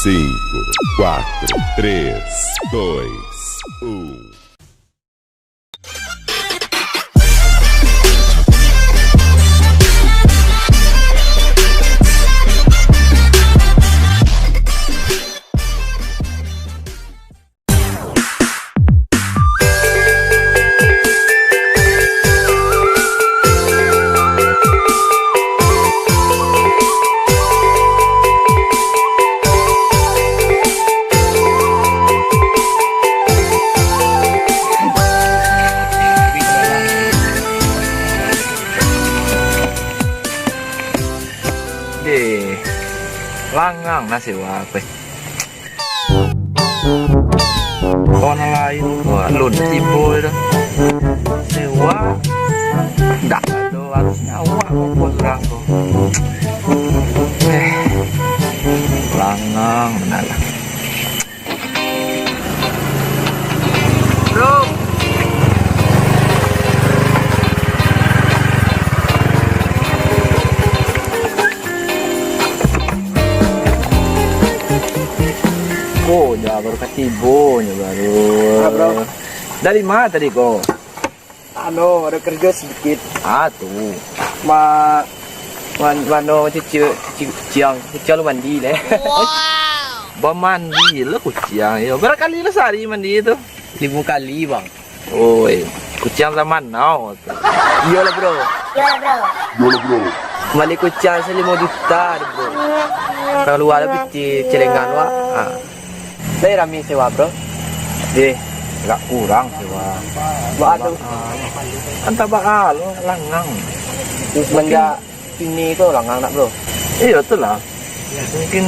5, 4, 3, 2, 1. Langang na sewa apa? Kawan lain gua lun tibo itu sewa dah ada harusnya awak kok kurang kok. Langang benar lah. Bro. Ya baru ketibonya baru. Ah, bro. Dari mana tadi kok? Ada kerja sedikit. Tuh. Mano ciang lu mandi leh. Wow. Mandi lo kucing. Ya berapa kali lo sehari mandi itu? 5 kali bang. Oi, kucing zaman now. Iya lah bro. Mali kucing 5 juta bro. Kalau ada piti celengan wa. Saya rami sewa bro. Enggak kurang sewa. Waduh. Entah bakal langang. Terus semenjak ini itu langang nak bro. Iya betul lah. Mungkin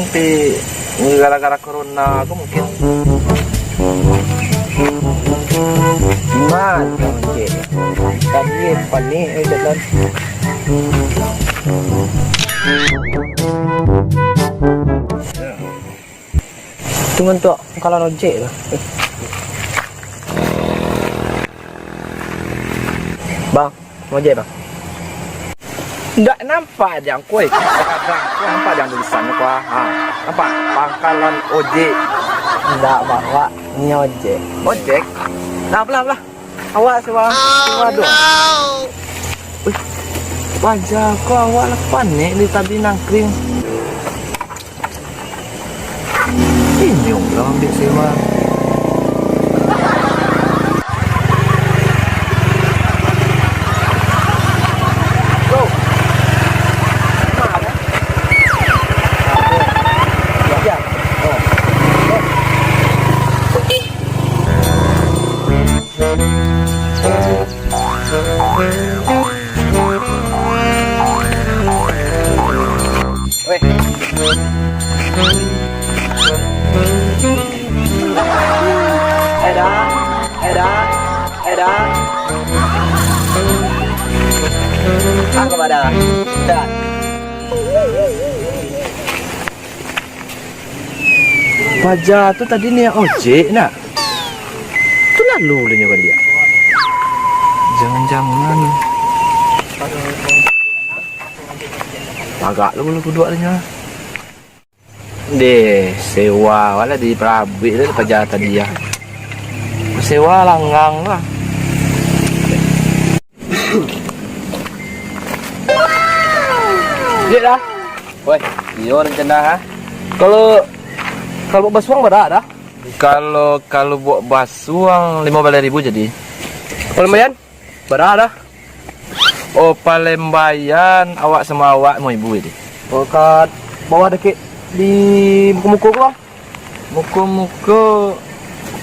gara-gara corona aku mungkin. Gimana cik? Tadi panik jalan. Cuma tuh kalau ojek lah. Bang, ojek bang. Enggak nampak aja kue. Kadang kue nampak aja tulisannya kue. Nampak pangkalan ojek. Enggak bang, wak ini ojek. Ojek? Nah, belah. Awak sewa dong. Wajah kok awak lepan nih di tadi nangkring. Ini om ambil sewa. Bro, mana? Ya. Oh. Weh. Eda. Apa pada? Dan. Wajah tuh tadi nih ojek nak. Itu lalu dia nyoba dia. Jangan. Agak lu berdua nya. Sewa wala di Prabu itu pajak tadi ya. Sewa langgang lah. Dia dah. Woi, iya rencana ha. Kalau basuang berapa dah? Kalau buat basuang 15.000 jadi. Palembang berapa dah? Oh Palembang awak sama awak mau ibu ini. Oh kat bawah deket di muka-muka bang. Muka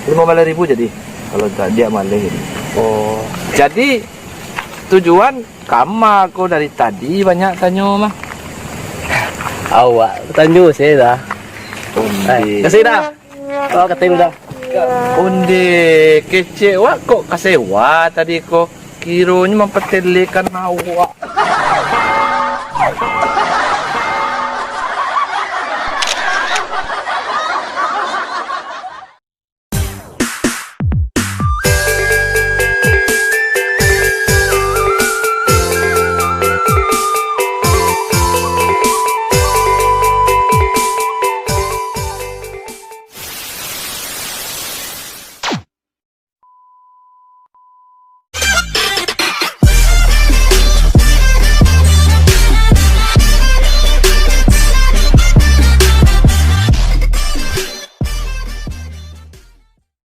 15.000 jadi. Kalau tak dia malah ini. Oh. Jadi tujuan kamar aku dari tadi banyak tanya mah. Awak tanya saya dah. Kasih dah. Oh ketim dah. Undi kecewa kok kasewa tadi kok kironya mempertelekan awak.